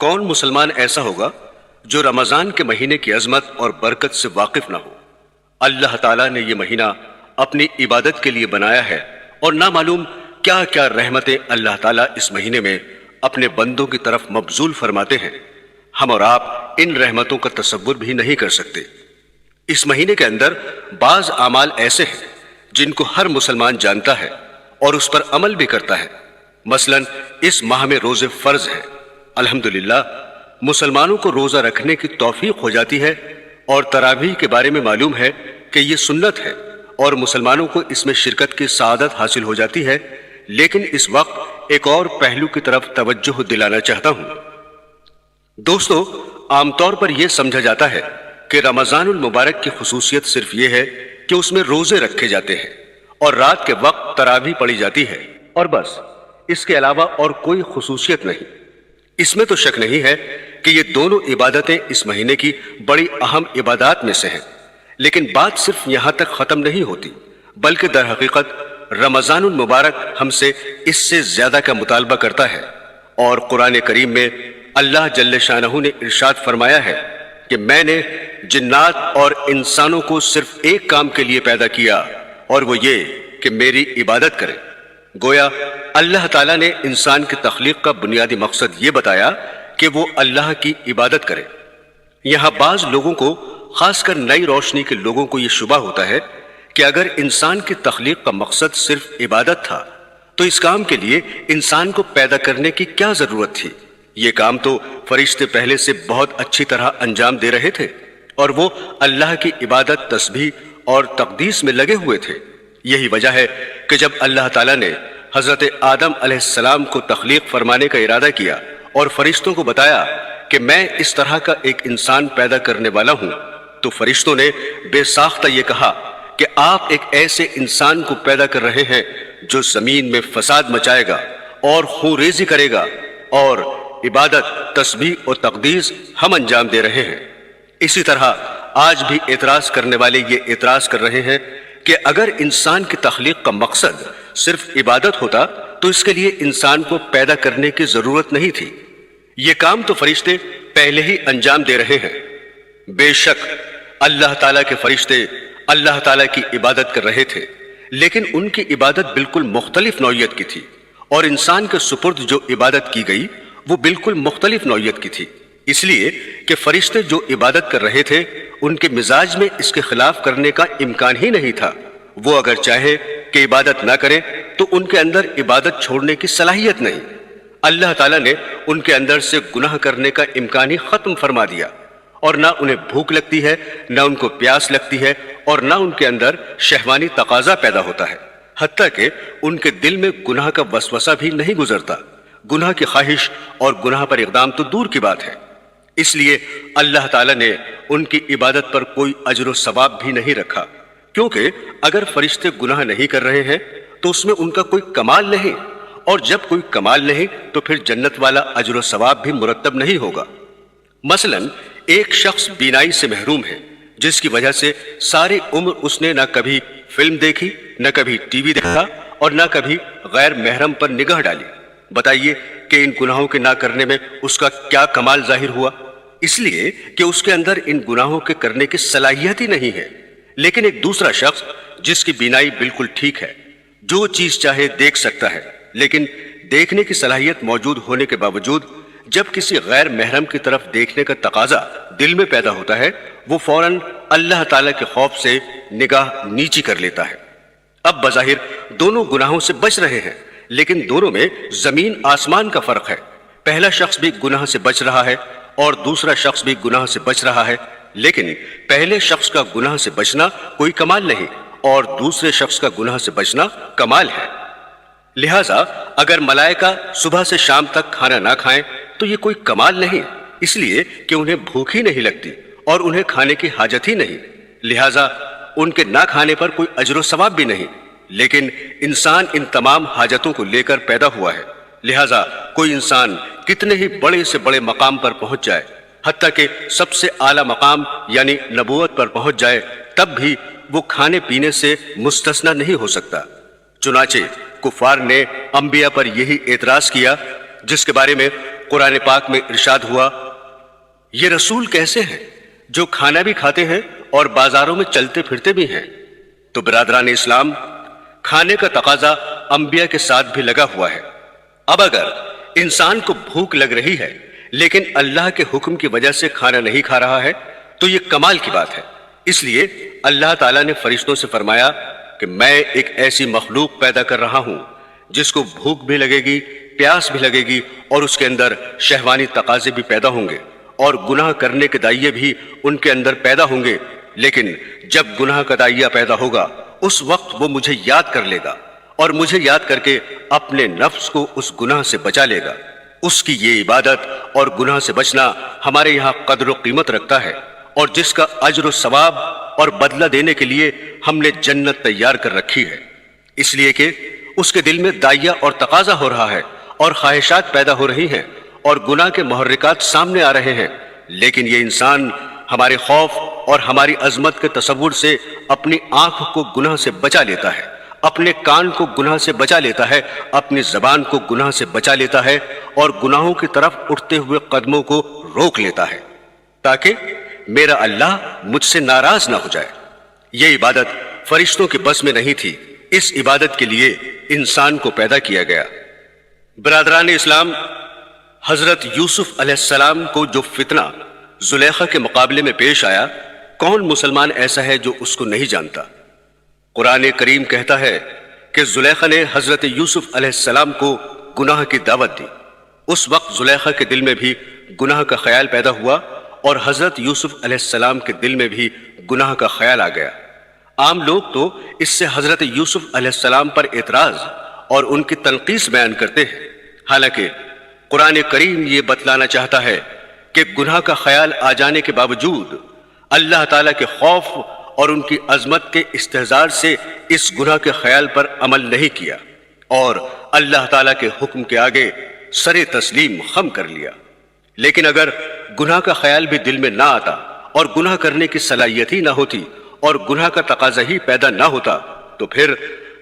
کون مسلمان ایسا ہوگا جو رمضان کے مہینے کی عظمت اور برکت سے واقف نہ ہو؟ اللہ تعالیٰ نے یہ مہینہ اپنی عبادت کے لیے بنایا ہے اور نہ معلوم کیا کیا رحمتیں اللہ تعالیٰ اس مہینے میں اپنے بندوں کی طرف مبذول فرماتے ہیں۔ ہم اور آپ ان رحمتوں کا تصور بھی نہیں کر سکتے۔ اس مہینے کے اندر بعض اعمال ایسے ہیں جن کو ہر مسلمان جانتا ہے اور اس پر عمل بھی کرتا ہے۔ مثلا اس ماہ میں روزے فرض ہیں۔ الحمدللہ مسلمانوں کو روزہ رکھنے کی توفیق ہو جاتی ہے، اور تراویح کے بارے میں معلوم ہے کہ یہ سنت ہے اور مسلمانوں کو اس میں شرکت کی سعادت حاصل ہو جاتی ہے۔ لیکن اس وقت ایک اور پہلو کی طرف توجہ دلانا چاہتا ہوں۔ دوستو، عام طور پر یہ سمجھا جاتا ہے کہ رمضان المبارک کی خصوصیت صرف یہ ہے کہ اس میں روزے رکھے جاتے ہیں اور رات کے وقت تراویح پڑھی جاتی ہے، اور بس اس کے علاوہ اور کوئی خصوصیت نہیں۔ اس میں تو شک نہیں ہے کہ یہ دونوں عبادتیں اس مہینے کی بڑی اہم عبادات میں سے ہیں، لیکن بات صرف یہاں تک ختم نہیں ہوتی، بلکہ در حقیقت رمضان المبارک ہم سے اس سے زیادہ کا مطالبہ کرتا ہے۔ اور قرآن کریم میں اللہ جل شانہ نے ارشاد فرمایا ہے کہ میں نے جنات اور انسانوں کو صرف ایک کام کے لیے پیدا کیا، اور وہ یہ کہ میری عبادت کریں۔ گویا اللہ تعالیٰ نے انسان کی تخلیق کا بنیادی مقصد یہ بتایا کہ وہ اللہ کی عبادت کرے۔ یہاں بعض لوگوں کو، خاص کر نئی روشنی کے لوگوں کو، یہ شبہ ہوتا ہے کہ اگر انسان کی تخلیق کا مقصد صرف عبادت تھا تو اس کام کے لیے انسان کو پیدا کرنے کی کیا ضرورت تھی؟ یہ کام تو فرشتے پہلے سے بہت اچھی طرح انجام دے رہے تھے، اور وہ اللہ کی عبادت، تسبیح اور تقدیس میں لگے ہوئے تھے۔ یہی وجہ ہے کہ جب اللہ تعالیٰ نے حضرت آدم علیہ السلام کو تخلیق فرمانے کا ارادہ کیا اور فرشتوں کو بتایا کہ میں اس طرح کا ایک انسان پیدا کرنے والا ہوں، تو فرشتوں نے بے ساختہ یہ کہا کہ آپ ایک ایسے انسان کو پیدا کر رہے ہیں جو زمین میں فساد مچائے گا اور خون ریزی کرے گا، اور عبادت، تسبیح اور تقدیس ہم انجام دے رہے ہیں۔ اسی طرح آج بھی اعتراض کرنے والے یہ اعتراض کر رہے ہیں کہ اگر انسان کی تخلیق کا مقصد صرف عبادت ہوتا تو اس کے لیے انسان کو پیدا کرنے کی ضرورت نہیں تھی، یہ کام تو فرشتے پہلے ہی انجام دے رہے ہیں۔ بے شک اللہ تعالیٰ کے فرشتے اللہ تعالیٰ کی عبادت کر رہے تھے، لیکن ان کی عبادت بالکل مختلف نوعیت کی تھی، اور انسان کے سپرد جو عبادت کی گئی وہ بالکل مختلف نوعیت کی تھی۔ اس لیے کہ فرشتے جو عبادت کر رہے تھے ان کے مزاج میں اس کے خلاف کرنے کا امکان ہی نہیں تھا۔ وہ اگر چاہے کہ عبادت نہ کرے تو ان کے اندر عبادت چھوڑنے کی صلاحیت نہیں۔ اللہ تعالیٰ نے ان کے اندر سے گناہ کرنے کا امکان ہی ختم فرما دیا، اور نہ انہیں بھوک لگتی ہے، نہ ان کو پیاس لگتی ہے، اور نہ ان کے اندر شہوانی تقاضا پیدا ہوتا ہے، حتیٰ کہ ان کے دل میں گناہ کا وسوسہ بھی نہیں گزرتا۔ گناہ کی خواہش اور گناہ پر اقدام تو دور کی بات ہے۔ اس لیے اللہ تعالیٰ نے ان کی عبادت پر کوئی اجر و ثواب بھی نہیں رکھا، کیونکہ اگر فرشتے گناہ نہیں کر رہے ہیں تو اس میں ان کا کوئی کمال نہیں، اور جب کوئی کمال نہیں تو پھر جنت والا اجر و ثواب بھی مرتب نہیں ہوگا۔ مثلا ایک شخص بینائی سے محروم ہے، جس کی وجہ سے ساری عمر اس نے نہ کبھی فلم دیکھی، نہ کبھی ٹی وی دیکھا، اور نہ کبھی غیر محرم پر نگاہ ڈالی۔ بتائیے کہ ان گناہوں کے نہ کرنے میں اس کا کیا کمال ظاہر ہوا؟ اس لیے کہ اس کے اندر ان گناہوں کے کرنے کی صلاحیت ہی نہیں ہے۔ لیکن ایک دوسرا شخص جس کی بینائی بالکل ٹھیک ہے، جو چیز چاہے دیکھ سکتا ہے، لیکن دیکھنے کی صلاحیت موجود ہونے کے باوجود جب کسی غیر محرم کی طرف دیکھنے کا تقاضا دل میں پیدا ہوتا ہے، وہ فوراً اللہ تعالیٰ کے خوف سے نگاہ نیچی کر لیتا ہے۔ اب بظاہر دونوں گناہوں سے بچ رہے ہیں، لیکن دونوں میں زمین آسمان کا فرق ہے۔ پہلا شخص بھی گناہ سے بچ رہا ہے اور دوسرا شخص بھی گناہ سے بچ رہا ہے، لیکن پہلے شخص کا گناہ سے بچنا کوئی کمال نہیں، اور دوسرے شخص کا گناہ سے بچنا کمال ہے۔ لہٰذا اگر ملائکہ صبح سے شام تک کھانا نہ کھائیں تو یہ کوئی کمال نہیں، اس لیے کہ انہیں بھوک ہی نہیں لگتی اور انہیں کھانے کی حاجت ہی نہیں، لہٰذا ان کے نہ کھانے پر کوئی اجر و ثواب بھی نہیں۔ لیکن انسان ان تمام حاجتوں کو لے کر پیدا ہوا ہے، لہٰذا کوئی انسان کتنے ہی بڑے سے بڑے مقام پر پہنچ جائے، حتیٰ کہ سب سے اعلیٰ مقام یعنی نبوت پر پہنچ جائے، تب بھی وہ کھانے پینے سے مستثنی نہیں ہو سکتا۔ چنانچہ کفار نے انبیاء پر یہی اعتراض کیا جس کے بارے میں قرآن پاک میں ارشاد ہوا، یہ رسول کیسے ہیں جو کھانا بھی کھاتے ہیں اور بازاروں میں چلتے پھرتے بھی ہیں؟ تو برادران اسلام، کھانے کا تقاضا انبیاء کے ساتھ بھی لگا ہوا ہے۔ اب اگر انسان کو بھوک لگ رہی ہے لیکن اللہ کے حکم کی وجہ سے کھانا نہیں کھا رہا ہے تو یہ کمال کی بات ہے۔ اس لیے اللہ تعالیٰ نے فرشتوں سے فرمایا کہ میں ایک ایسی مخلوق پیدا کر رہا ہوں جس کو بھوک بھی لگے گی، پیاس بھی لگے گی، اور اس کے اندر شہوانی تقاضے بھی پیدا ہوں گے، اور گناہ کرنے کے دائیے بھی ان کے اندر پیدا ہوں گے۔ لیکن جب گناہ کا دائیہ پیدا ہوگا اس وقت وہ مجھے یاد کر لے گا، اور مجھے یاد کر کے اپنے نفس کو اس گناہ سے بچا لے گا۔ اس کی یہ عبادت اور گناہ سے بچنا ہمارے یہاں قدر و قیمت رکھتا ہے، اور جس کا اجر و ثواب اور بدلہ دینے کے لیے ہم نے جنت تیار کر رکھی ہے، اس لیے کہ اس کے دل میں دائیہ اور تقاضا ہو رہا ہے، اور خواہشات پیدا ہو رہی ہیں، اور گناہ کے محرکات سامنے آ رہے ہیں، لیکن یہ انسان ہمارے خوف اور ہماری عظمت کے تصور سے اپنی آنکھ کو گناہ سے بچا لیتا ہے، اپنے کان کو گناہ سے بچا لیتا ہے، اپنی زبان کو گناہ سے بچا لیتا ہے، اور گناہوں کی طرف اٹھتے ہوئے قدموں کو روک لیتا ہے تاکہ میرا اللہ مجھ سے ناراض نہ ہو جائے۔ یہ عبادت فرشتوں کے بس میں نہیں تھی، اس عبادت کے لیے انسان کو پیدا کیا گیا۔ برادران اسلام، حضرت یوسف علیہ السلام کو جو فتنہ زلیخا کے مقابلے میں پیش آیا، کون مسلمان ایسا ہے جو اس کو نہیں جانتا؟ قرآن کریم کہتا ہے کہ زلیخا نے حضرت یوسف علیہ السلام کو گناہ کی دعوت دی۔ اس وقت زلیخا کے دل میں بھی گناہ کا خیال پیدا ہوا، اور حضرت یوسف علیہ السلام کے دل میں بھی گناہ کا خیال آ گیا۔ عام لوگ تو اس سے حضرت یوسف علیہ السلام پر اعتراض اور ان کی تنقیص بیان کرتے ہیں، حالانکہ قرآن کریم یہ بتلانا چاہتا ہے کہ گناہ کا خیال آ جانے کے باوجود اللہ تعالیٰ کے خوف اور ان کی عظمت کے استحضار سے اس گناہ کے خیال پر عمل نہیں کیا، اور اللہ تعالیٰ کے حکم کے آگے سر تسلیم خم کر لیا۔ لیکن اگر گناہ کا خیال بھی دل میں نہ آتا اور گناہ کرنے کی صلاحیت ہی نہ ہوتی اور گناہ کا تقاضا ہی پیدا نہ ہوتا تو پھر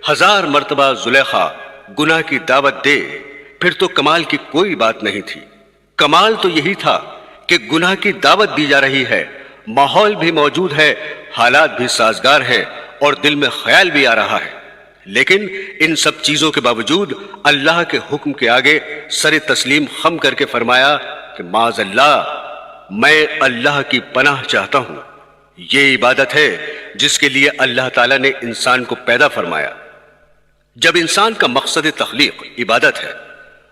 1000 مرتبہ زلیخا گناہ کی دعوت دے، پھر تو کمال کی کوئی بات نہیں تھی۔ کمال تو یہی تھا کہ گناہ کی دعوت دی جا رہی ہے، ماحول بھی موجود ہے، حالات بھی سازگار ہے، اور دل میں خیال بھی آ رہا ہے، لیکن ان سب چیزوں کے باوجود اللہ کے حکم کے آگے سر تسلیم خم کر کے فرمایا کہ معاذ اللہ، میں اللہ کی پناہ چاہتا ہوں۔ یہ عبادت ہے جس کے لیے اللہ تعالیٰ نے انسان کو پیدا فرمایا۔ جب انسان کا مقصد تخلیق عبادت ہے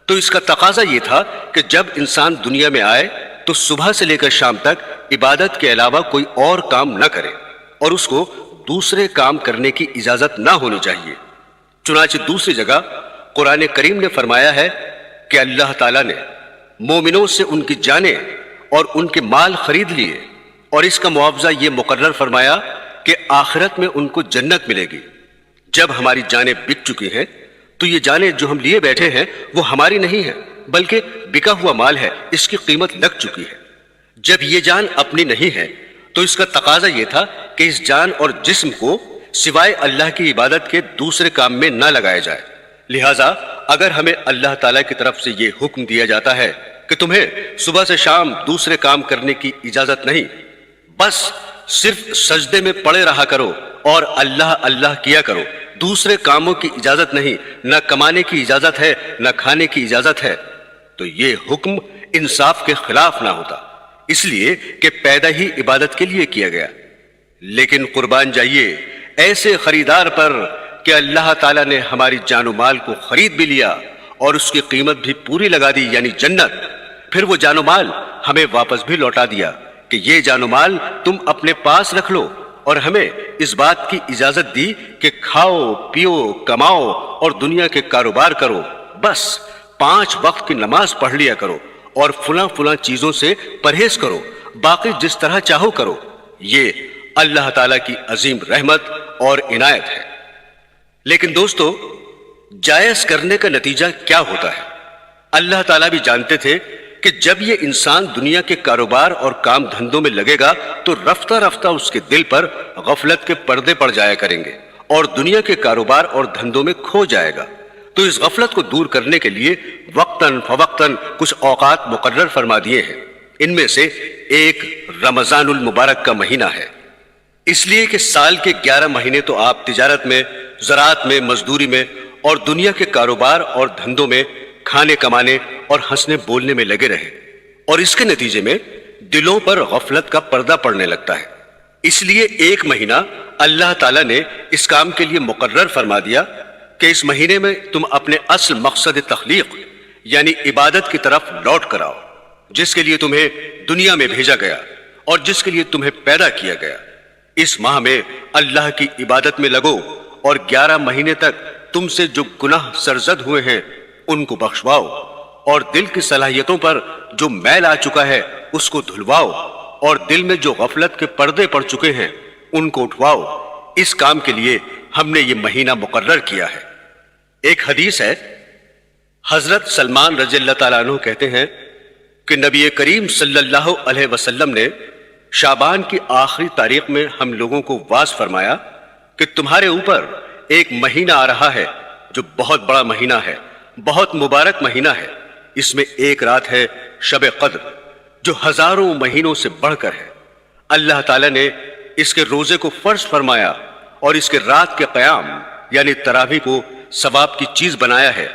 تو اس کا تقاضا یہ تھا کہ جب انسان دنیا میں آئے تو صبح سے لے کر شام تک عبادت کے علاوہ کوئی اور کام نہ کرے، اور اس کو دوسرے کام کرنے کی اجازت نہ ہونی چاہیے۔ چنانچہ دوسری جگہ قرآن کریم نے فرمایا ہے کہ اللہ تعالیٰ نے مومنوں سے ان کی جانیں اور ان کے مال خرید لیے، اور اس کا معاوضہ یہ مقرر فرمایا کہ آخرت میں ان کو جنت ملے گی۔ جب ہماری جانیں بک چکی ہیں تو یہ جانیں جو ہم لیے بیٹھے ہیں وہ ہماری نہیں ہیں، بلکہ بکا ہوا مال ہے، اس کی قیمت لگ چکی ہے۔ جب یہ جان اپنی نہیں ہے تو اس کا تقاضا یہ تھا کہ اس جان اور جسم کو سوائے اللہ کی عبادت کے دوسرے کام میں نہ لگایا جائے۔ لہٰذا اگر ہمیں اللہ تعالیٰ کی طرف سے یہ حکم دیا جاتا ہے کہ تمہیں صبح سے شام دوسرے کام کرنے کی اجازت نہیں، بس صرف سجدے میں پڑے رہا کرو اور اللہ اللہ کیا کرو، دوسرے کاموں کی اجازت نہیں، نہ کمانے کی اجازت ہے نہ کھانے کی اجازت ہے، تو یہ حکم انصاف کے خلاف نہ ہوتا، اس لیے کہ پیدا ہی عبادت کے لیے کیا گیا۔ لیکن قربان جائیے ایسے خریدار پر کہ اللہ تعالیٰ نے ہماری جان و مال کو خرید بھی لیا اور اس کی قیمت بھی پوری لگا دی، یعنی جنت، پھر وہ جان و مال ہمیں واپس بھی لوٹا دیا کہ یہ جان و مال تم اپنے پاس رکھ لو، اور ہمیں اس بات کی اجازت دی کہ کھاؤ پیو کماؤ اور دنیا کے کاروبار کرو، بس 5 وقت کی نماز پڑھ لیا کرو اور فلاں چیزوں سے پرہیز کرو، باقی جس طرح چاہو کرو۔ یہ اللہ تعالیٰ کی عظیم رحمت اور عنایت ہے۔ لیکن دوستو، جائز کرنے کا نتیجہ کیا ہوتا ہے؟ اللہ تعالیٰ بھی جانتے تھے کہ جب یہ انسان دنیا کے کاروبار اور کام دھندوں میں لگے گا تو رفتہ رفتہ اس کے دل پر غفلت کے پردے پڑ جایا کریں گے اور دنیا کے کاروبار اور دھندوں میں کھو جائے گا، تو اس غفلت کو دور کرنے کے لیے وقتاً فوقتاً کچھ اوقات مقرر فرما دیے ہیں۔ ان میں سے ایک رمضان المبارک کا مہینہ ہے، اس لیے کہ سال کے 11 مہینے تو آپ تجارت میں، زراعت میں، مزدوری میں اور دنیا کے کاروبار اور دھندوں میں کھانے کمانے اور ہنسنے بولنے میں لگے رہے، اور اس کے نتیجے میں دلوں پر غفلت کا پردہ پڑنے لگتا ہے۔ اس لیے ایک مہینہ اللہ تعالیٰ نے اس کام کے لیے مقرر فرما دیا کہ اس مہینے میں تم اپنے اصل مقصد تخلیق یعنی عبادت کی طرف لوٹ کر آؤ، جس کے لیے تمہیں دنیا میں بھیجا گیا اور جس کے لیے تمہیں پیدا کیا گیا۔ اس ماہ میں اللہ کی عبادت میں لگو اور 11 مہینے تک تم سے جو گناہ سرزد ہوئے ہیں ان کو بخشواؤ، اور دل کی صلاحیتوں پر جو میل آ چکا ہے اس کو دھلواؤ، اور دل میں جو غفلت کے پردے پڑ چکے ہیں ان کو اٹھواؤ۔ اس کام کے لیے ہم نے یہ مہینہ مقرر کیا ہے۔ ایک حدیث ہے، حضرت سلمان رضی اللہ تعالیٰ عنہ کہتے ہیں کہ نبی کریم صلی اللہ علیہ وسلم نے شعبان کی آخری تاریخ میں ہم لوگوں کو واعظ فرمایا کہ تمہارے اوپر ایک مہینہ آ رہا ہے جو بہت بڑا مہینہ ہے، بہت مبارک مہینہ ہے۔ اس میں ایک رات ہے شب قدر جو ہزاروں مہینوں سے بڑھ کر ہے۔ اللہ تعالیٰ نے اس کے روزے کو فرض فرمایا اور اس کے رات کے قیام یعنی تراویح کو ثواب کی چیز بنایا ہے۔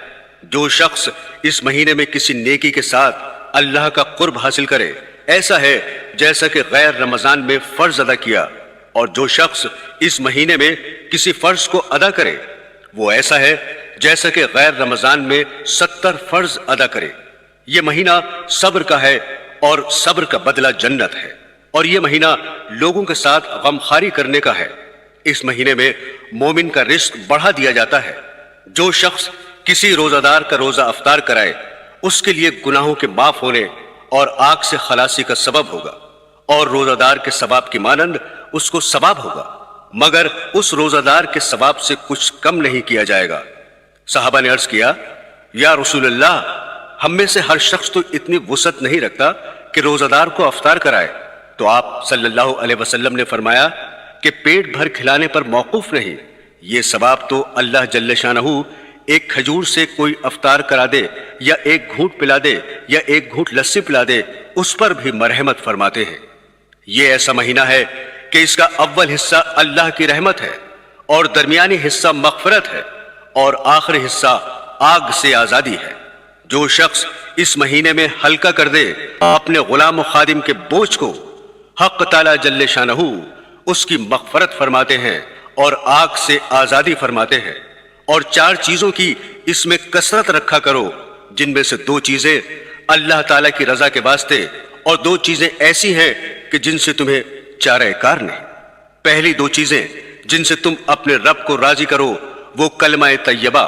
جو شخص اس مہینے میں کسی نیکی کے ساتھ اللہ کا قرب حاصل کرے ایسا ہے جیسا کہ غیر رمضان میں فرض ادا کیا، اور جو شخص اس مہینے میں کسی فرض کو ادا کرے وہ ایسا ہے جیسا کہ غیر رمضان میں 70 فرض ادا کرے۔ یہ مہینہ صبر کا ہے اور صبر کا بدلہ جنت ہے، اور یہ مہینہ لوگوں کے ساتھ غمخواری کرنے کا ہے۔ اس مہینے میں مومن کا رزق بڑھا دیا جاتا ہے۔ جو شخص کسی روزہ دار کا روزہ افطار کرائے اس کے لیے گناہوں کے معاف ہونے اور آگ سے خلاصی کا سبب ہوگا، اور روزہ دار کے ثواب کی مانند اس کو ثواب ہوگا، مگر اس روزہ دار کے ثواب سے کچھ کم نہیں کیا جائے گا۔ صحابہ نے عرض کیا، یا رسول اللہ، ہم میں سے ہر شخص تو اتنی وسعت نہیں رکھتا کہ روزہ دار کو افطار کرائے۔ تو آپ صلی اللہ علیہ وسلم نے فرمایا کہ پیٹ بھر کھلانے پر موقوف نہیں، یہ ثواب تو اللہ جل شانہ ایک کھجور سے کوئی افطار کرا دے یا ایک گھونٹ پلا دے یا ایک گھونٹ لسی پلا دے اس پر بھی مرحمت فرماتے ہیں۔ یہ ایسا مہینہ ہے کہ اس کا اول حصہ اللہ کی رحمت ہے، اور درمیانی حصہ مغفرت ہے، اور آخری حصہ آگ سے آزادی ہے۔ جو شخص اس مہینے میں ہلکا کر دے اپنے غلام و خادم کے بوجھ کو، حق تعالی جل شانہ اس کی مغفرت فرماتے ہیں اور آگ سے آزادی فرماتے ہیں۔ اور 4 چیزوں کی اس میں کثرت رکھا کرو، جن میں سے 2 چیزیں اللہ تعالیٰ کی رضا کے واسطے اور 2 چیزیں ایسی ہیں کہ جن سے تمہیں چارہ کار نہیں۔ پہلی 2 چیزیں جن سے تم اپنے رب کو راضی کرو وہ کلمہ طیبہ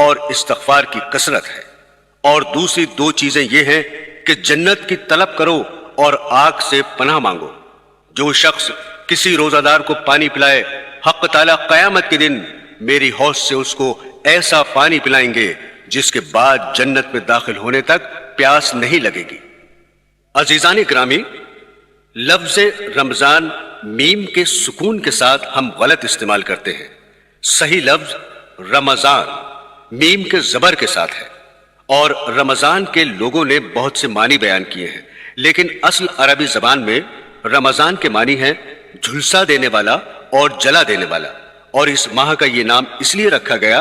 اور استغفار کی کثرت ہے، اور دوسری 2 چیزیں یہ ہیں کہ جنت کی طلب کرو اور آگ سے پناہ مانگو۔ جو شخص کسی روزہ دار کو پانی پلائے، حق تعالیٰ قیامت کے دن میری حوض سے اس کو ایسا پانی پلائیں گے جس کے بعد جنت میں داخل ہونے تک پیاس نہیں لگے گی۔ عزیزان گرامی، لفظ رمضان میم کے سکون کے ساتھ ہم غلط استعمال کرتے ہیں۔ صحیح لفظ رمضان میم کے زبر کے ساتھ ہے، اور رمضان کے لوگوں نے بہت سے معنی بیان کیے ہیں، لیکن اصل عربی زبان میں رمضان کے معنی ہے جھلسا دینے والا اور جلا دینے والا، اور اس ماہ کا یہ نام اس لیے رکھا گیا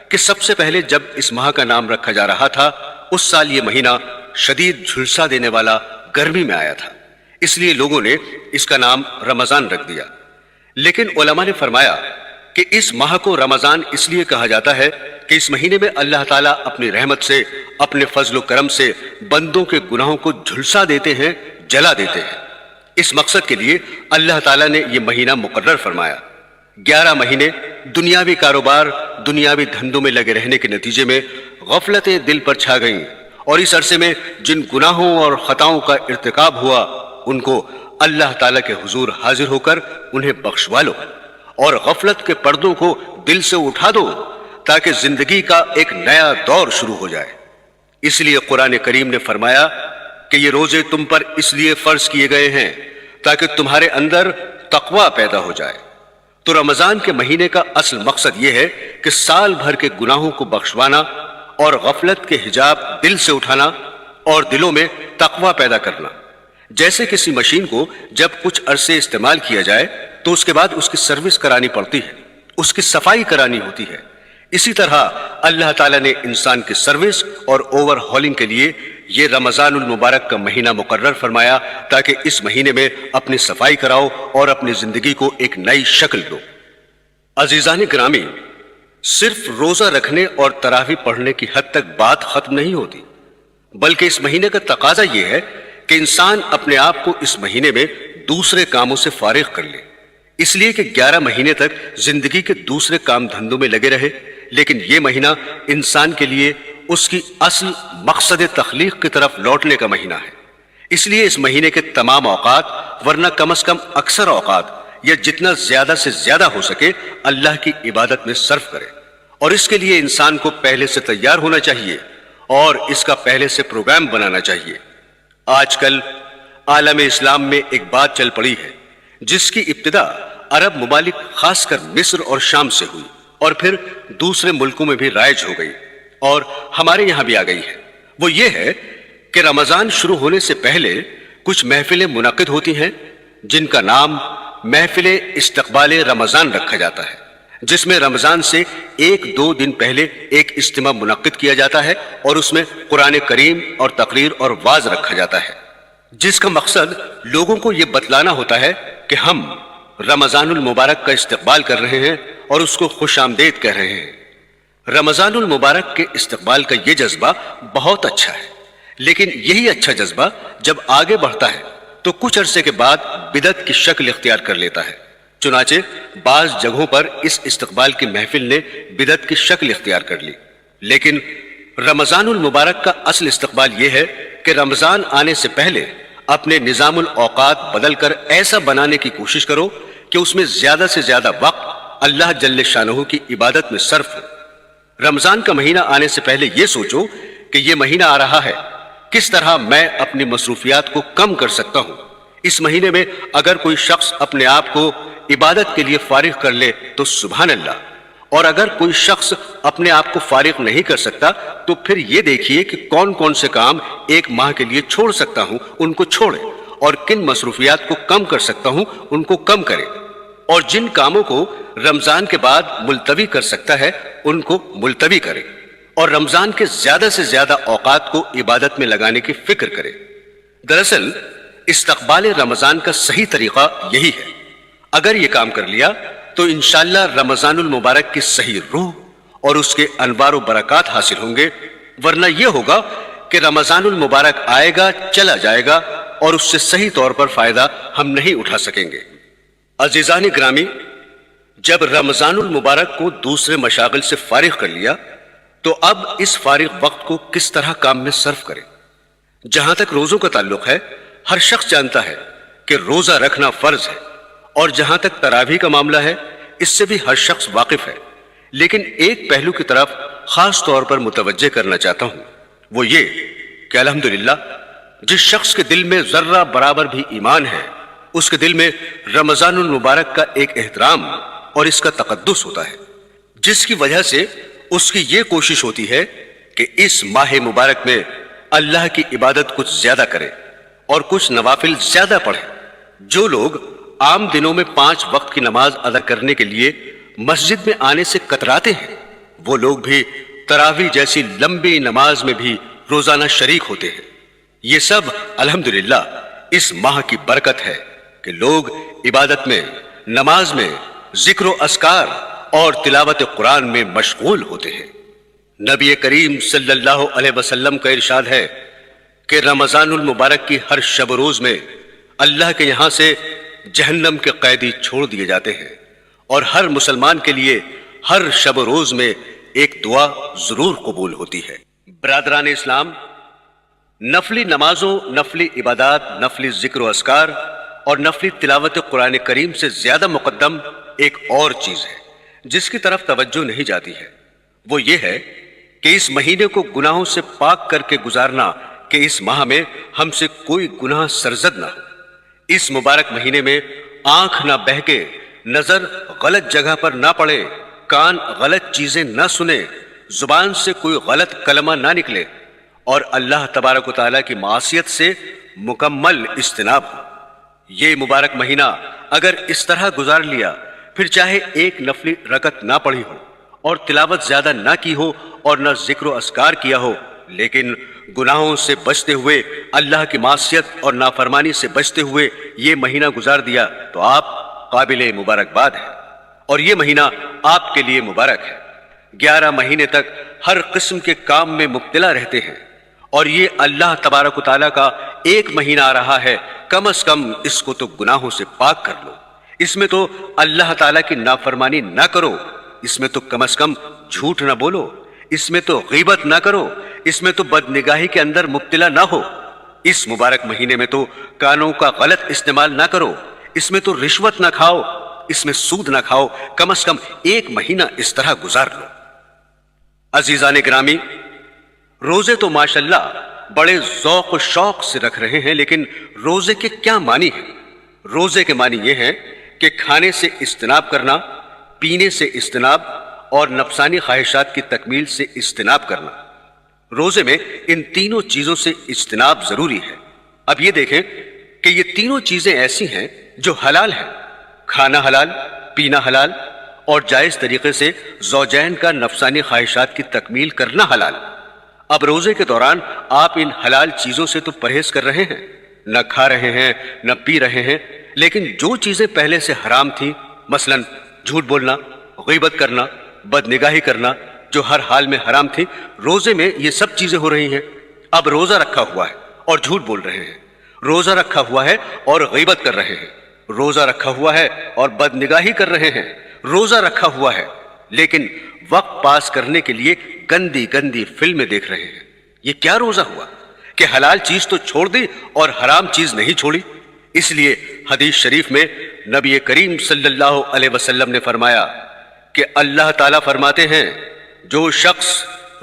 کہ سب سے پہلے جب اس ماہ کا نام رکھا جا رہا تھا اس سال یہ مہینہ شدید جھلسا دینے والا گرمی میں آیا تھا، اس لیے لوگوں نے اس کا نام رمضان رکھ دیا۔ لیکن علماء نے فرمایا کہ اس ماہ کو رمضان اس لیے کہا جاتا ہے کہ اس مہینے میں اللہ تعالیٰ اپنی رحمت سے، اپنے فضل و کرم سے بندوں کے گناہوں کو جھلسا دیتے ہیں، جلا دیتے ہیں۔ اس مقصد کے لیے اللہ تعالیٰ نے یہ مہینہ مقرر فرمایا۔ 11 مہینے دنیاوی کاروبار، دنیاوی دھندوں میں لگے رہنے کے نتیجے میں غفلتیں دل پر چھا گئیں، اور اس عرصے میں جن گناہوں اور خطاؤں کا ارتکاب ہوا ان کو اللہ تعالیٰ کے حضور حاضر ہو کر انہیں بخشوا لو، اور غفلت کے پردوں کو دل سے اٹھا دو تاکہ زندگی کا ایک نیا دور شروع ہو جائے۔ اس لیے قرآن کریم نے فرمایا کہ یہ روزے تم پر اس لیے فرض کیے گئے ہیں تاکہ تمہارے اندر تقوی پیدا ہو جائے، تو رمضان کے مہینے کا اصل مقصد یہ ہے کہ سال بھر کے گناہوں کو بخشوانا اور غفلت کے حجاب دل سے اٹھانا اور دلوں میں تقوی پیدا کرنا۔ جیسے کسی مشین کو جب کچھ عرصے استعمال کیا جائے تو اس کے بعد اس کی سروس کرانی پڑتی ہے، اس کی صفائی کرانی ہوتی ہے، اسی طرح اللہ تعالیٰ نے انسان کی سروس اور اوور ہالنگ کے لیے یہ رمضان المبارک کا مہینہ مقرر فرمایا تاکہ اس مہینے میں اپنی صفائی کراؤ اور اپنی زندگی کو ایک نئی شکل دو۔ عزیزان گرامی، صرف روزہ رکھنے اور تراویح پڑھنے کی حد تک بات ختم نہیں ہوتی، بلکہ اس مہینے کا تقاضا یہ ہے کہ انسان اپنے آپ کو اس مہینے میں دوسرے کاموں سے فارغ کر لے، اس لیے کہ 11 مہینے تک زندگی کے دوسرے کام دھندوں میں لگے رہے، لیکن یہ مہینہ انسان کے لیے اس کی اصل مقصد تخلیق کی طرف لوٹنے کا مہینہ ہے۔ اس لیے اس مہینے کے تمام اوقات، ورنہ کم از کم اکثر اوقات، یا جتنا زیادہ سے زیادہ ہو سکے اللہ کی عبادت میں صرف کرے، اور اس کے لیے انسان کو پہلے سے تیار ہونا چاہیے اور اس کا پہلے سے پروگرام بنانا چاہیے۔ آج کل عالم اسلام میں ایک بات چل پڑی ہے جس کی ابتدا عرب ممالک خاص کر مصر اور شام سے ہوئی اور پھر دوسرے ملکوں میں بھی رائج ہو گئی اور ہمارے یہاں بھی آ گئی ہے۔ وہ یہ ہے کہ رمضان شروع ہونے سے پہلے کچھ محفلیں منعقد ہوتی ہیں جن کا نام محفل استقبال رمضان رکھا جاتا ہے، جس میں رمضان سے 1-2 دن پہلے ایک اجتماع منعقد کیا جاتا ہے اور اس میں قرآن کریم اور تقریر اور واعظ رکھا جاتا ہے، جس کا مقصد لوگوں کو یہ بتلانا ہوتا ہے کہ ہم رمضان المبارک کا استقبال کر رہے ہیں اور اس کو خوش آمدید کہہ رہے ہیں۔ رمضان المبارک کے استقبال کا یہ جذبہ بہت اچھا ہے، لیکن یہی اچھا جذبہ جب آگے بڑھتا ہے تو کچھ عرصے کے بعد بدعت کی شکل اختیار کر لیتا ہے۔ چنانچہ بعض جگہوں پر اس استقبال کی محفل نے بدعت کی شکل اختیار کر لی، لیکن رمضان المبارک کا اصل استقبال یہ ہے کہ رمضان آنے سے پہلے اپنے نظام الاوقات بدل کر ایسا بنانے کی کوشش کرو کہ اس میں زیادہ سے زیادہ وقت اللہ جل شانہ کی عبادت میں صرف ہو۔ رمضان کا مہینہ آنے سے پہلے یہ سوچو کہ یہ مہینہ آ رہا ہے، کس طرح میں اپنی مصروفیات کو کم کر سکتا ہوں۔ اس مہینے میں اگر کوئی شخص اپنے آپ کو عبادت کے لیے فارغ کر لے تو سبحان اللہ، اور اگر کوئی شخص اپنے آپ کو فارغ نہیں کر سکتا تو پھر یہ دیکھیے کہ کون کون سے کام ایک ماہ کے لیے چھوڑ سکتا ہوں، ان کو چھوڑے، اور کن مصروفیات کو کم کر سکتا ہوں ان کو کم کرے، اور جن کاموں کو رمضان کے بعد ملتوی کر سکتا ہے ان کو ملتوی کرے، اور رمضان کے زیادہ سے زیادہ اوقات کو عبادت میں لگانے کی فکر کرے۔ دراصل استقبال رمضان کا صحیح طریقہ یہی ہے۔ اگر یہ کام کر لیا تو انشاءاللہ رمضان المبارک کی صحیح روح اور اس کے انوار و برکات حاصل ہوں گے، ورنہ یہ ہوگا کہ رمضان المبارک آئے گا، چلا جائے گا، اور اس سے صحیح طور پر فائدہ ہم نہیں اٹھا سکیں گے۔ عزیزان گرامی، جب رمضان المبارک کو دوسرے مشاغل سے فارغ کر لیا تو اب اس فارغ وقت کو کس طرح کام میں صرف کریں۔ جہاں تک روزوں کا تعلق ہے، ہر شخص جانتا ہے کہ روزہ رکھنا فرض ہے، اور جہاں تک تراویح کا معاملہ ہے اس سے بھی ہر شخص واقف ہے، لیکن ایک پہلو کی طرف خاص طور پر متوجہ کرنا چاہتا ہوں، وہ یہ کہ الحمدللہ جس شخص کے دل میں ذرہ برابر بھی ایمان ہے، اس کے دل میں رمضان المبارک کا ایک احترام اور اس کا تقدس ہوتا ہے، جس کی وجہ سے اس کی یہ کوشش ہوتی ہے کہ اس ماہ مبارک میں اللہ کی عبادت کچھ زیادہ کرے اور کچھ نوافل زیادہ پڑھے۔ جو لوگ عام دنوں میں 5 وقت کی نماز ادا کرنے کے لیے مسجد میں آنے سے کتراتے ہیں، وہ لوگ بھی تراویح جیسی لمبی نماز میں بھی روزانہ شریک ہوتے ہیں۔ یہ سب الحمدللہ اس ماہ کی برکت ہے کہ لوگ عبادت میں، نماز میں، ذکر و اذکار اور تلاوت قرآن میں مشغول ہوتے ہیں۔ نبی کریم صلی اللہ علیہ وسلم کا ارشاد ہے کہ رمضان المبارک کی ہر شب و روز میں اللہ کے یہاں سے جہنم کے قیدی چھوڑ دیے جاتے ہیں، اور ہر مسلمان کے لیے ہر شب و روز میں ایک دعا ضرور قبول ہوتی ہے۔ برادران اسلام، نفلی نمازوں، نفلی عبادات، نفلی ذکر و اذکار اور نفلی تلاوت قرآن کریم سے زیادہ مقدم ایک اور چیز ہے جس کی طرف توجہ نہیں جاتی ہے، وہ یہ ہے کہ اس مہینے کو گناہوں سے پاک کر کے گزارنا، کہ اس ماہ میں ہم سے کوئی گناہ سرزد نہ ہو۔ اس مبارک مہینے میں آنکھ نہ بہکے، نظر غلط جگہ پر نہ پڑے، کان غلط چیزیں نہ سنے، زبان سے کوئی غلط کلمہ نہ نکلے، اور اللہ تبارک و تعالیٰ کی معصیت سے مکمل اجتناب ہو۔ یہ مبارک مہینہ اگر اس طرح گزار لیا، پھر چاہے ایک نفلی رکعت نہ پڑھی ہو اور تلاوت زیادہ نہ کی ہو اور نہ ذکر و اذکار کیا ہو، لیکن گناہوں سے بچتے ہوئے، اللہ کی معصیت اور نافرمانی سے بچتے ہوئے یہ مہینہ گزار دیا، تو آپ قابل مبارکباد ہیں، اور یہ مہینہ آپ کے لیے مبارک ہے۔ 11 مہینے تک ہر قسم کے کام میں مبتلا رہتے ہیں، اور یہ اللہ تبارک و تعالیٰ کا ایک مہینہ آ رہا ہے، کم از کم اس کو تو گناہوں سے پاک کر لو، اس میں تو اللہ تعالیٰ کی نافرمانی نہ کرو، اس میں تو کم از کم جھوٹ نہ بولو، اس میں تو غیبت نہ کرو، اس میں تو بد نگاہی کے اندر مبتلا نہ ہو، اس مبارک مہینے میں تو کانوں کا غلط استعمال نہ کرو، اس میں تو رشوت نہ کھاؤ، اس میں سود نہ کھاؤ، کم از کم ایک مہینہ اس طرح گزار لو۔ عزیزان گرامی، روزے تو ماشاءاللہ بڑے ذوق و شوق سے رکھ رہے ہیں، لیکن روزے کے کیا معنی ہیں؟ روزے کے معنی یہ ہیں کہ کھانے سے اجتناب کرنا، پینے سے اجتناب، اور نفسانی خواہشات کی تکمیل سے اجتناب کرنا۔ روزے میں ان تینوں چیزوں سے اجتناب ضروری ہے۔ اب یہ دیکھیں کہ یہ تینوں چیزیں ایسی ہیں جو حلال ہیں، کھانا حلال، پینا حلال، اور جائز طریقے سے زوجین کا نفسانی خواہشات کی تکمیل کرنا حلال۔ اب روزے کے دوران آپ ان حلال چیزوں سے تو پرہیز کر رہے ہیں، نہ کھا رہے ہیں، نہ پی رہے ہیں، لیکن جو چیزیں پہلے سے حرام تھیں، مثلا جھوٹ بولنا، غیبت کرنا، بد نگاہی کرنا، جو ہر حال میں حرام تھی، روزے میں یہ سب چیزیں ہو رہی ہیں۔ اب روزہ رکھا ہوا ہے اور جھوٹ بول رہے ہیں، روزہ رکھا ہوا ہے اور غیبت کر رہے ہیں، روزہ رکھا ہوا ہے اور بد نگاہی کر رہے ہیں، روزہ رکھا ہوا ہے لیکن وقت پاس کرنے کے لیے گندی گندی فلمیں دیکھ رہے ہیں۔ یہ کیا روزہ ہوا کہ حلال چیز تو چھوڑ دی اور حرام چیز نہیں چھوڑی؟ اس لیے حدیث شریف میں نبی کریم صلی اللہ علیہ وسلم نے فرمایا کہ اللہ تعالیٰ فرماتے ہیں، جو شخص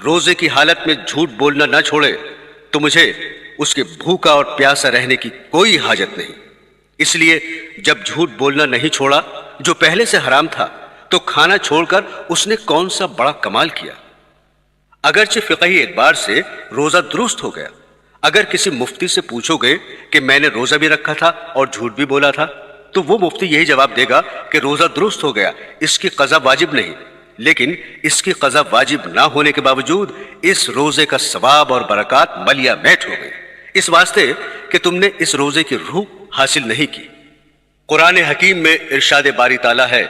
روزے کی حالت میں جھوٹ بولنا نہ چھوڑے تو مجھے اس کے بھوکا اور پیاسا رہنے کی کوئی حاجت نہیں۔ اس لیے جب جھوٹ بولنا نہیں چھوڑا جو پہلے سے حرام تھا، تو کھانا چھوڑ کر اس نے کون سا بڑا کمال کیا۔ اگرچہ فقہی اعتبار سے روزہ درست ہو گیا، اگر کسی مفتی سے پوچھو گے کہ میں نے روزہ بھی رکھا تھا اور جھوٹ بھی بولا تھا، تو وہ مفتی یہی جواب دے گا کہ روزہ درست ہو گیا، اس کی قضا واجب نہیں۔ لیکن اس کی قضا واجب نہ ہونے کے باوجود اس روزے کا ثواب اور برکات ملیا میٹ ہو گئی، اس واسطے کہ تم نے اس روزے کی روح حاصل نہیں کی۔ قرآن حکیم میں ارشاد باری تعالیٰ ہے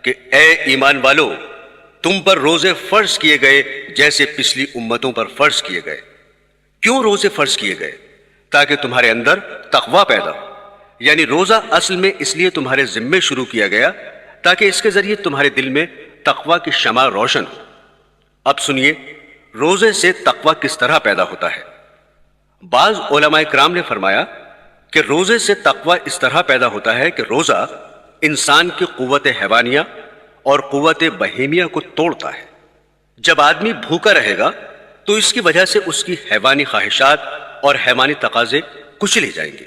کہ اے ایمان والو، تم پر روزے فرض کیے گئے جیسے پچھلی امتوں پر فرض کیے گئے۔ کیوں روزے فرض کیے گئے؟ تاکہ تمہارے اندر تقوی پیدا ہو، یعنی روزہ اصل میں اس لیے تمہارے ذمے شروع کیا گیا تاکہ اس کے ذریعے تمہارے دل میں تقوی کی شمع روشن ہو۔ اب سنیے روزے سے تقوی کس طرح پیدا ہوتا ہے۔ بعض علماء کرام نے فرمایا کہ روزے سے تقوی اس طرح پیدا ہوتا ہے کہ روزہ انسان کی قوت حیوانیہ اور قوت بہیمیہ کو توڑتا ہے۔ جب آدمی بھوکا رہے گا تو اس کی وجہ سے اس کی حیوانی خواہشات اور حیوانی تقاضے کچلے جائیں گے،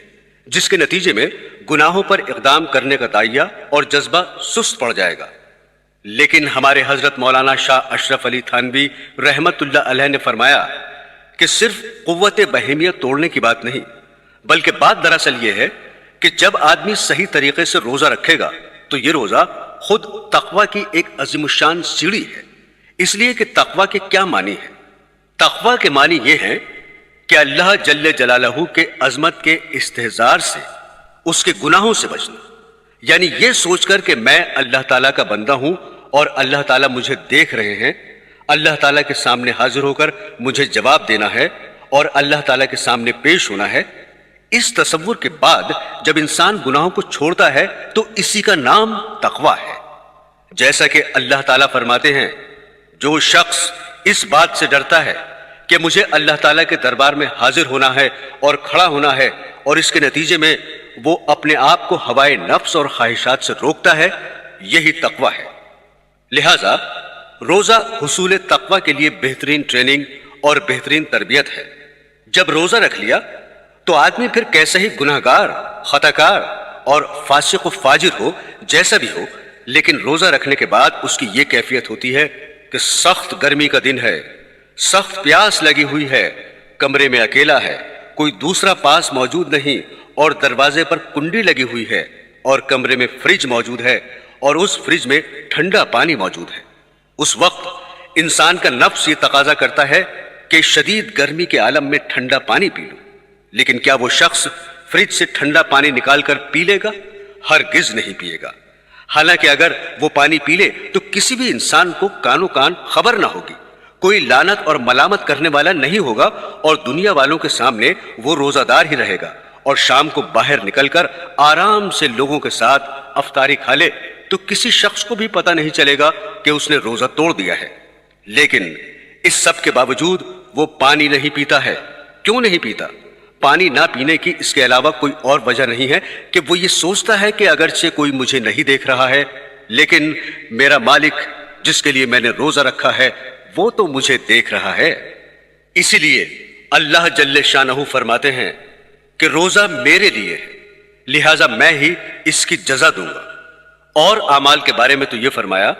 جس کے نتیجے میں گناہوں پر اقدام کرنے کا داعیہ اور جذبہ سست پڑ جائے گا۔ لیکن ہمارے حضرت مولانا شاہ اشرف علی تھانوی رحمت اللہ علیہ نے فرمایا کہ صرف قوت بہیمیہ توڑنے کی بات نہیں، بلکہ بات دراصل یہ ہے کہ جب آدمی صحیح طریقے سے روزہ رکھے گا تو یہ روزہ خود تقوی کی ایک عظیم الشان سیڑھی ہے۔ اس لیے کہ تقوی کے کیا معنی ہے؟ تقوی کے معنی یہ ہے کہ اللہ جل جلالہ کے عظمت کے استحضار سے، اس کے گناہوں سے بچنا، یعنی یہ سوچ کر کہ میں اللہ تعالیٰ کا بندہ ہوں اور اللہ تعالیٰ مجھے دیکھ رہے ہیں، اللہ تعالیٰ کے سامنے حاضر ہو کر مجھے جواب دینا ہے اور اللہ تعالیٰ کے سامنے پیش ہونا ہے۔ اس تصور کے بعد جب انسان گناہوں کو چھوڑتا ہے تو اسی کا نام تقوی ہے۔ جیسا کہ اللہ تعالیٰ فرماتے ہیں، جو شخص اس بات سے ڈرتا ہے کہ مجھے اللہ تعالیٰ کے دربار میں حاضر ہونا ہے اور کھڑا ہونا ہے، اور اس کے نتیجے میں وہ اپنے آپ کو ہوائے نفس اور خواہشات سے روکتا ہے، یہی تقوی ہے۔ لہذا روزہ حصول تقوی کے لیے بہترین ٹریننگ اور بہترین تربیت ہے۔ جب روزہ رکھ لیا تو آدمی پھر کیسے ہی گناہگار، خطاکار اور فاسق و فاجر ہو، جیسا بھی ہو، لیکن روزہ رکھنے کے بعد اس کی یہ کیفیت ہوتی ہے کہ سخت گرمی کا دن ہے، سخت پیاس لگی ہوئی ہے، کمرے میں اکیلا ہے، کوئی دوسرا پاس موجود نہیں، اور دروازے پر کنڈی لگی ہوئی ہے، اور کمرے میں فریج موجود ہے، اور اس فریج میں ٹھنڈا پانی موجود ہے۔ اس وقت انسان کا نفس یہ تقاضا کرتا ہے کہ شدید گرمی کے عالم میں ٹھنڈا پانی پی لوں، لیکن کیا وہ شخص فریج سے ٹھنڈا پانی نکال کر پی لے گا؟ ہرگز نہیں پیے گا۔ حالانکہ اگر وہ پانی پی لے تو کسی بھی انسان کو کانوں کان خبر نہ ہوگی، کوئی لعنت اور ملامت کرنے والا نہیں ہوگا، اور دنیا والوں کے سامنے وہ روزہ دار ہی رہے گا، اور شام کو باہر نکل کر آرام سے لوگوں کے ساتھ افطاری کھا لے تو کسی شخص کو بھی پتہ نہیں چلے گا کہ اس نے روزہ توڑ دیا ہے۔ لیکن اس سب کے باوجود وہ پانی نہیں پیتا ہے۔ کیوں نہیں پیتا؟ پانی نہ پینے کی اس کے علاوہ کوئی اور وجہ نہیں ہے کہ وہ یہ سوچتا ہے کہ اگرچہ کوئی مجھے نہیں دیکھ رہا ہے، لیکن میرا مالک جس کے لیے میں نے روزہ رکھا ہے وہ تو مجھے دیکھ رہا ہے۔ اسی لیے اللہ جل شانہ فرماتے ہیں کہ روزہ میرے لیے ہے، لہٰذا میں ہی اس کی جزا دوں گا۔ اور اعمال کے بارے میں تو یہ فرمایا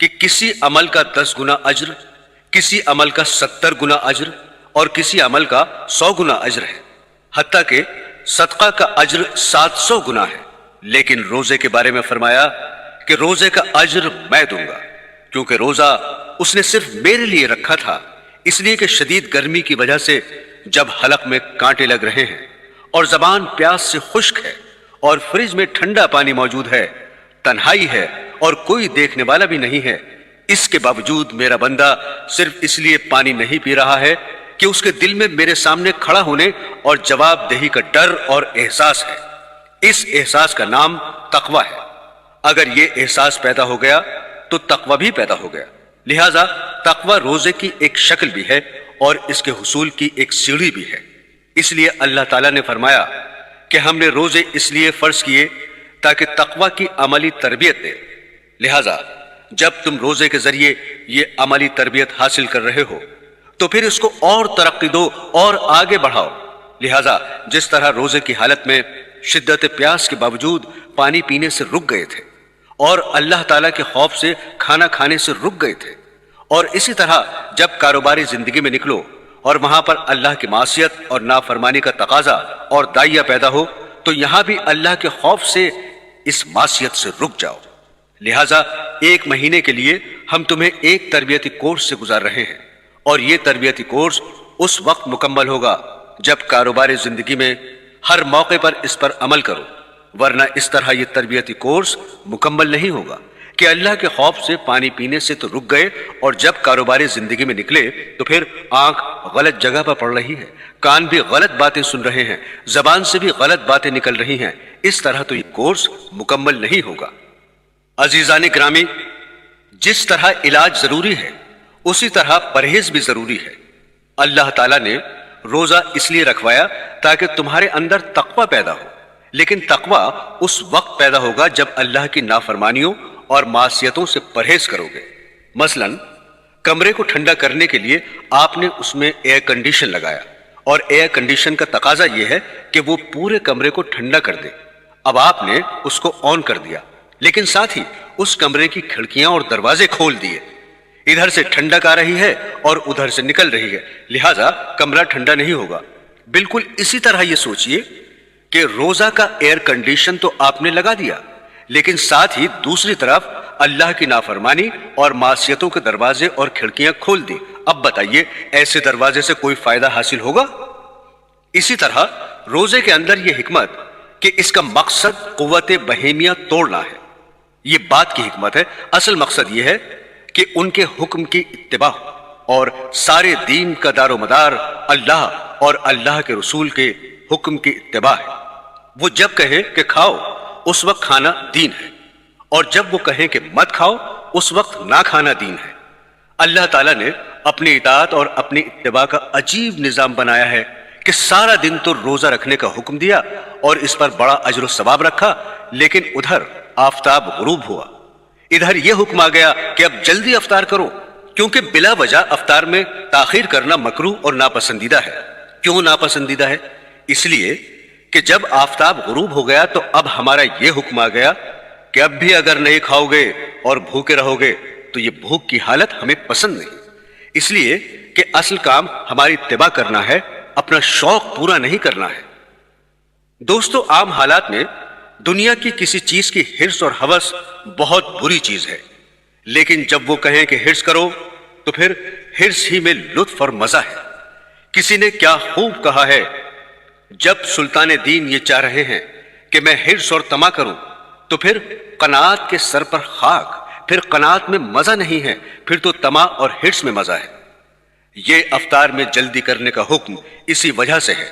کہ کسی عمل کا 10 گنا اجر، کسی عمل کا 70 گنا اجر، اور کسی عمل کا 100 گنا اجر ہے، حتیٰ کہ صدقہ کا اجر 700 گنا ہے۔ لیکن روزے کے بارے میں فرمایا کہ روزے کا اجر میں دوں گا، کیونکہ روزہ اس نے صرف میرے لیے رکھا تھا، اس لیے کہ شدید گرمی کی وجہ سے جب حلق میں کانٹے لگ رہے ہیں اور زبان پیاس سے خشک ہے اور فریج میں ٹھنڈا پانی موجود ہے، تنہائی ہے اور کوئی دیکھنے والا بھی نہیں ہے، اس کے باوجود میرا بندہ صرف اس لیے پانی نہیں پی رہا ہے کہ اس کے دل میں میرے سامنے کھڑا ہونے اور جواب دہی کا ڈر اور احساس ہے۔ اس احساس کا نام تقویٰ ہے۔ اگر یہ احساس پیدا ہو گیا تو تقویٰ بھی پیدا ہو گیا۔ لہٰذا تقویٰ روزے کی ایک شکل بھی ہے اور اس کے حصول کی ایک سیڑھی بھی ہے۔ اس لیے اللہ تعالیٰ نے فرمایا کہ ہم نے روزے اس لیے فرض کیے تاکہ تقویٰ کی عملی تربیت دے۔ لہٰذا جب تم روزے کے ذریعے یہ عملی تربیت حاصل کر رہے ہو تو پھر اس کو اور ترقی دو اور آگے بڑھاؤ۔ لہٰذا جس طرح روزے کی حالت میں شدت پیاس کے باوجود پانی پینے سے رک گئے تھے اور اللہ تعالیٰ کے خوف سے کھانا کھانے سے رک گئے تھے، اور اسی طرح جب کاروباری زندگی میں نکلو اور وہاں پر اللہ کی معصیت اور نافرمانی کا تقاضا اور داعیہ پیدا ہو تو یہاں بھی اللہ کے خوف سے اس معصیت سے رک جاؤ۔ لہٰذا 1 مہینے کے لیے ہم تمہیں ایک تربیتی کورس سے گزار رہے ہیں، اور یہ تربیتی کورس اس وقت مکمل ہوگا جب کاروباری زندگی میں ہر موقع پر اس پر عمل کرو، ورنہ اس طرح یہ تربیتی کورس مکمل نہیں ہوگا کہ اللہ کے خوف سے پانی پینے سے تو رک گئے، اور جب کاروباری زندگی میں نکلے تو پھر آنکھ غلط جگہ پر پڑ رہی ہے، کان بھی غلط باتیں سن رہے ہیں، زبان سے بھی غلط باتیں نکل رہی ہیں۔ اس طرح تو یہ کورس مکمل نہیں ہوگا۔ عزیزان گرامی، جس طرح علاج ضروری ہے اسی طرح پرہیز بھی ضروری ہے۔ اللہ تعالیٰ نے روزہ اس لیے رکھوایا تاکہ تمہارے اندر تقویٰ پیدا ہو، لیکن تقویٰ اس وقت پیدا ہوگا جب اللہ کی نافرمانیوں اور معصیتوں سے پرہیز کرو گے۔ مثلا کمرے کو ٹھنڈا کرنے کے لیے آپ نے اس میں ایئر کنڈیشن لگایا، اور ایئر کنڈیشن کا تقاضا یہ ہے کہ وہ پورے کمرے کو ٹھنڈا کر دے۔ اب آپ نے اس کو آن کر دیا، لیکن ساتھ ہی اس کمرے کی کھڑکیاں اور دروازے کھول دیے۔ ادھر سے ٹھنڈک آ رہی ہے اور ادھر سے نکل رہی ہے، لہٰذا کمرہ ٹھنڈا نہیں ہوگا۔ بالکل اسی طرح یہ سوچئے کہ روزہ کا ایئر کنڈیشن تو آپ نے لگا دیا، لیکن ساتھ ہی دوسری طرف اللہ کی نافرمانی اور معصیتوں کے دروازے اور کھڑکیاں کھول دی۔ اب بتائیے ایسے دروازے سے کوئی فائدہ حاصل ہوگا؟ اسی طرح روزے کے اندر یہ حکمت کہ اس کا مقصد قوت بہیمیہ توڑنا ہے، یہ بات کی حکمت ہے۔ اصل مقصد یہ ہے کہ ان کے حکم کی اتباع ہو، اور سارے دین کا دار و مدار اللہ اور اللہ کے رسول کے حکم کی اتباع ہے۔ وہ جب کہیں کہ کھاؤ اس وقت کھانا دین ہے، اور جب وہ کہیں کہ مت کھاؤ اس وقت نہ کھانا دین ہے۔ اللہ تعالیٰ نے اپنی اطاعت اور اپنی اتباع کا عجیب نظام بنایا ہے کہ سارا دن تو روزہ رکھنے کا حکم دیا اور اس پر بڑا اجر و ثواب رکھا، لیکن ادھر آفتاب غروب ہوا، ادھر یہ حکم آ گیا کہ اب جلدی افطار کرو، کیونکہ بلا وجہ افطار میں تاخیر کرنا مکروہ اور ناپسندیدہ ہے۔ کیوں ناپسندیدہ ہے؟ اس لیے کہ جب آفتاب غروب ہو گیا تو اب ہمارا یہ حکم آ گیا کہ اب بھی اگر نہیں کھاؤ گے اور بھوکے رہو گے تو یہ بھوک کی حالت ہمیں پسند نہیں، اس لیے کہ اصل کام ہماری اتباع کرنا ہے، اپنا شوق پورا نہیں کرنا ہے۔ دوستو، عام حالات میں دنیا کی کسی چیز کی حرص اور ہوس بہت بری چیز ہے، لیکن جب وہ کہیں کہ حرص کرو تو پھر حرص ہی میں لطف اور مزہ ہے۔ کسی نے کیا خوب کہا ہے، جب سلطان دین یہ چاہ رہے ہیں کہ میں حرص اور طمع کروں تو پھر قناعت کے سر پر خاک، پھر قناعت میں مزہ نہیں ہے، پھر تو طمع اور حرص میں مزہ ہے۔ یہ افطار میں جلدی کرنے کا حکم اسی وجہ سے ہے۔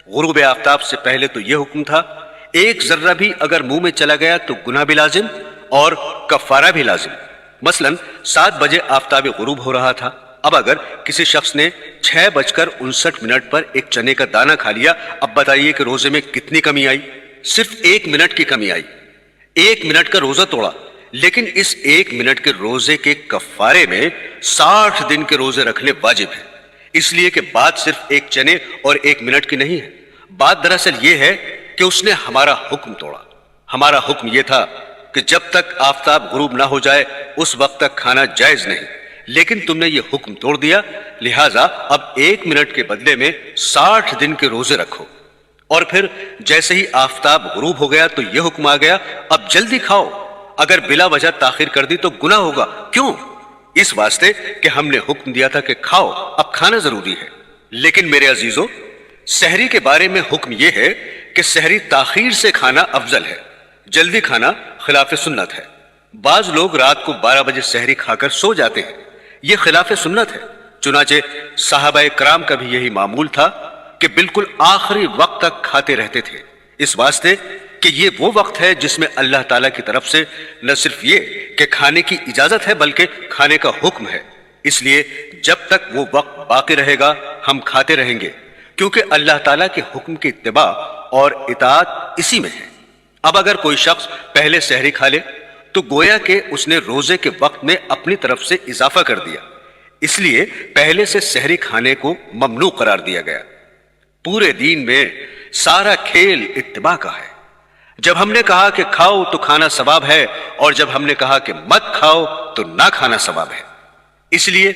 غروب آفتاب سے پہلے تو یہ حکم تھا، ایک ذرہ بھی اگر منہ میں چلا گیا تو گناہ بھی لازم اور کفارہ بھی لازم۔ مثلا 7 بجے آفتاب غروب ہو رہا تھا، اب اگر کسی شخص نے 6:59 پر ایک چنے کا دانہ کھا لیا، اب بتائیے کہ روزے میں کتنی کمی آئی؟ صرف 1 منٹ کی کمی آئی، 1 منٹ کا روزہ توڑا۔ لیکن اس 1 منٹ کے روزے کے کفارے میں 60 دن کے روزے رکھنے واجب ہیں، اس لیے کہ بات صرف ایک چنے اور 1 منٹ کی نہیں ہے، بات دراصل یہ ہے کہ اس نے ہمارا حکم توڑا۔ ہمارا حکم یہ تھا کہ جب تک آفتاب غروب نہ ہو جائے اس وقت تک کھانا جائز نہیں، لیکن تم نے یہ حکم توڑ دیا، لہٰذا اب 1 منٹ کے بدلے میں 60 دن کے روزے رکھو۔ اور پھر جیسے ہی آفتاب غروب ہو گیا تو یہ حکم آ گیا، اب جلدی کھاؤ، اگر بلا وجہ تاخیر کر دی تو گناہ ہوگا۔ کیوں؟ اس واسطے کہ ہم نے حکم دیا تھا کہ کھاؤ، اب کھانا ضروری ہے۔ لیکن میرے عزیزو، سحری کے بارے میں حکم یہ ہے کہ سحری تاخیر سے کھانا افضل ہے، جلدی کھانا خلاف سنت ہے۔ بعض لوگ رات کو 12 بجے سحری کھا کر سو جاتے ہیں، یہ خلاف سنت ہے۔ چنانچہ صحابہ کرام کا بھی یہی معمول تھا کہ بالکل آخری وقت تک کھاتے رہتے تھے، اس واسطے کہ یہ وہ وقت ہے جس میں اللہ تعالیٰ کی طرف سے نہ صرف یہ کہ کھانے کی اجازت ہے بلکہ کھانے کا حکم ہے۔ اس لیے جب تک وہ وقت باقی رہے گا ہم کھاتے رہیں گے، کیونکہ اللہ تعالیٰ کے حکم کی اتباع اور اطاعت اسی میں ہے۔ اب اگر کوئی شخص پہلے سحری کھا لے تو گویا کہ اس نے روزے کے وقت میں اپنی طرف سے اضافہ کر دیا، اس لیے پہلے سے سحری کھانے کو ممنوع قرار دیا گیا۔ پورے دین میں سارا کھیل اتباع کا ہے۔ جب ہم نے کہا کہ کھاؤ تو کھانا ثواب ہے، اور جب ہم نے کہا کہ مت کھاؤ تو نہ کھانا ثواب ہے۔ اس لیے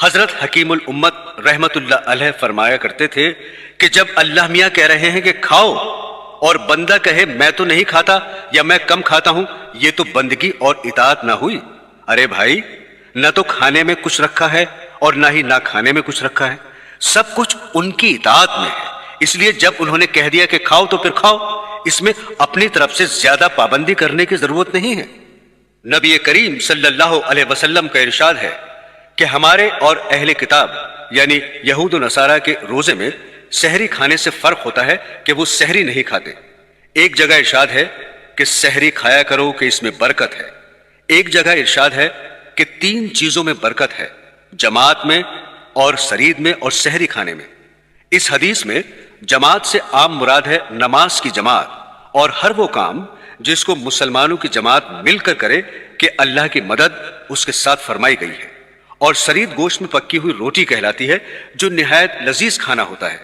حضرت حکیم الامت رحمت اللہ علیہ فرمایا کرتے تھے کہ جب اللہ میاں کہہ رہے ہیں کہ کھاؤ اور بندہ کہے میں تو نہیں کھاتا یا میں کم کھاتا ہوں، یہ تو بندگی اور اطاعت نہ ہوئی۔ ارے بھائی، نہ تو کھانے میں کچھ رکھا ہے اور نہ ہی نہ کھانے میں کچھ رکھا ہے، سب کچھ ان کی اطاعت میں ہے۔ اس لیے جب انہوں نے کہہ دیا کہ کھاؤ تو پھر کھاؤ، اس میں اپنی طرف سے زیادہ پابندی کرنے کی ضرورت نہیں ہے۔ نبی کریم صلی اللہ علیہ وسلم کا ارشاد ہے کہ ہمارے اور اہل کتاب یعنی یہود و نصارہ کے روزے میں سحری کھانے سے فرق ہوتا ہے کہ وہ سحری نہیں کھاتے۔ ایک جگہ ارشاد ہے کہ سحری کھایا کرو کہ اس میں برکت ہے، ایک جگہ ارشاد ہے کہ 3 چیزوں میں برکت ہے، جماعت میں اور سرید میں اور سحری کھانے میں۔ اس حدیث میں جماعت سے عام مراد ہے نماز کی جماعت اور ہر وہ کام جس کو مسلمانوں کی جماعت مل کر کرے کہ اللہ کی مدد اس کے ساتھ فرمائی گئی ہے۔ اور سرید گوشت میں پکی ہوئی روٹی کہلاتی ہے جو نہایت لذیذ کھانا ہوتا ہے۔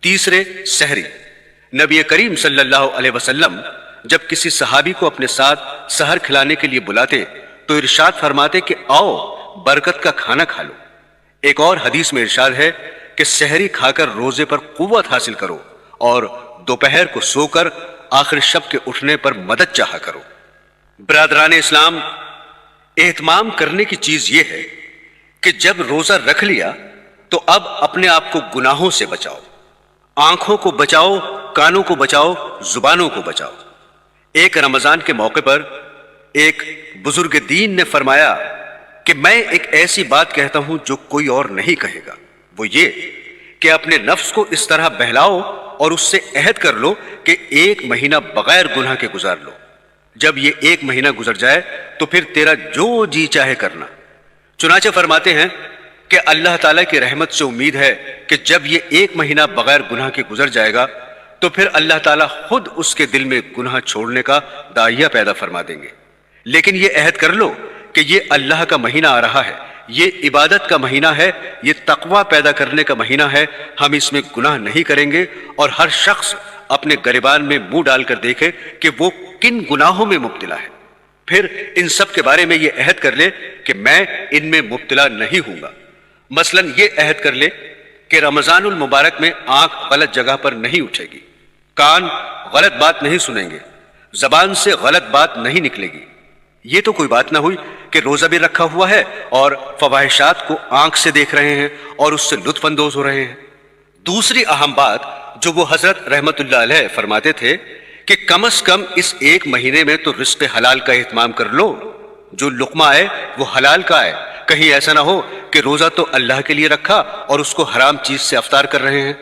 تیسرے، سحری۔ نبی کریم صلی اللہ علیہ وسلم جب کسی صحابی کو اپنے ساتھ سحر کھلانے کے لیے بلاتے تو ارشاد فرماتے کہ آؤ برکت کا کھانا کھا لو۔ ایک اور حدیث میں ارشاد ہے کہ سحری کھا کر روزے پر قوت حاصل کرو اور دوپہر کو سو کر آخر شب کے اٹھنے پر مدد چاہا کرو۔ برادران اسلام، اہتمام کرنے کی چیز یہ ہے کہ جب روزہ رکھ لیا تو اب اپنے آپ کو گناہوں سے بچاؤ، آنکھوں کو بچاؤ، کانوں کو بچاؤ، زبانوں کو بچاؤ۔ ایک رمضان کے موقع پر ایک بزرگ دین نے فرمایا کہ میں ایک ایسی بات کہتا ہوں جو کوئی اور نہیں کہے گا، وہ یہ کہ اپنے نفس کو اس طرح بہلاؤ اور اس سے عہد کر لو کہ 1 مہینہ بغیر گناہ کے گزار لو۔ جب یہ 1 مہینہ گزر جائے تو پھر تیرا جو جی چاہے کرنا۔ چنانچہ فرماتے ہیں کہ اللہ تعالیٰ کی رحمت سے امید ہے کہ جب یہ 1 مہینہ بغیر گناہ کے گزر جائے گا تو پھر اللہ تعالیٰ خود اس کے دل میں گناہ چھوڑنے کا داعیہ پیدا فرما دیں گے۔ لیکن یہ عہد کر لو کہ یہ اللہ کا مہینہ آ رہا ہے، یہ عبادت کا مہینہ ہے، یہ تقوی پیدا کرنے کا مہینہ ہے، ہم اس میں گناہ نہیں کریں گے۔ اور ہر شخص اپنے گریبان میں منہ ڈال کر دیکھے کہ وہ کن گناہوں میں مبتلا ہے۔ پھر ان سب کے بارے میں یہ عہد کر لے کہ میں ان میں مبتلا نہیں ہوں گا۔ مثلا یہ عہد کر لے کہ رمضان المبارک میں آنکھ غلط جگہ پر نہیں اٹھے گی، کان غلط بات نہیں سنیں گے، زبان سے غلط بات نہیں نکلے گی۔ یہ تو کوئی بات نہ ہوئی کہ روزہ بھی رکھا ہوا ہے اور فواحشات کو آنکھ سے دیکھ رہے ہیں اور اس سے لطف اندوز ہو رہے ہیں۔ دوسری اہم بات جو وہ حضرت رحمت اللہ علیہ فرماتے تھے کہ کم از کم اس ایک مہینے میں تو رزق حلال کا اہتمام کر لو، جو لقمہ آئے وہ حلال کا آئے، کہیں ایسا نہ ہو کہ روزہ تو اللہ کے لیے رکھا اور اس کو حرام چیز سے افطار کر رہے ہیں،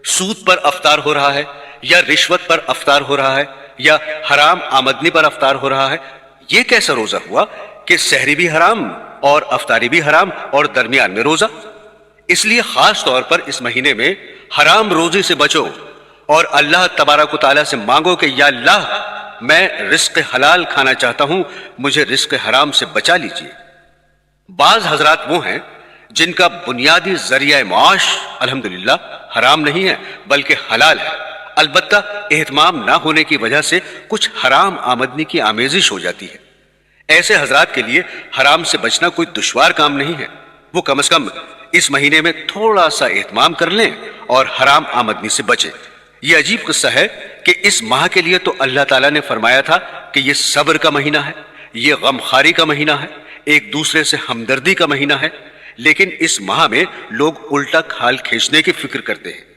سود پر افطار ہو رہا ہے یا رشوت پر افطار ہو رہا ہے یا حرام آمدنی پر افطار ہو رہا ہے۔ یہ کیسا روزہ ہوا کہ سحری بھی حرام اور افطاری بھی حرام اور درمیان میں روزہ؟ اس لیے خاص طور پر اس مہینے میں حرام روزی سے بچو اور اللہ تبارک و تعالیٰ سے مانگو کہ یا اللہ میں رزق حلال کھانا چاہتا ہوں، مجھے رزق حرام سے بچا لیجیے۔ بعض حضرات وہ ہیں جن کا بنیادی ذریعہ معاش الحمدللہ حرام نہیں ہے بلکہ حلال ہے، البتہ اہتمام نہ ہونے کی وجہ سے کچھ حرام آمدنی کی آمیزش ہو جاتی ہے۔ ایسے حضرات کے لیے حرام سے بچنا کوئی دشوار کام نہیں ہے، وہ کم از کم اس مہینے میں تھوڑا سا اہتمام کر لیں اور حرام آمدنی سے بچیں۔ یہ عجیب قصہ ہے کہ اس ماہ کے لیے تو اللہ تعالیٰ نے فرمایا تھا کہ یہ صبر کا مہینہ ہے، یہ غمخواری کا مہینہ ہے، ایک دوسرے سے ہمدردی کا مہینہ ہے، لیکن اس ماہ میں لوگ الٹا کھال کھینچنے کی فکر کرتے ہیں۔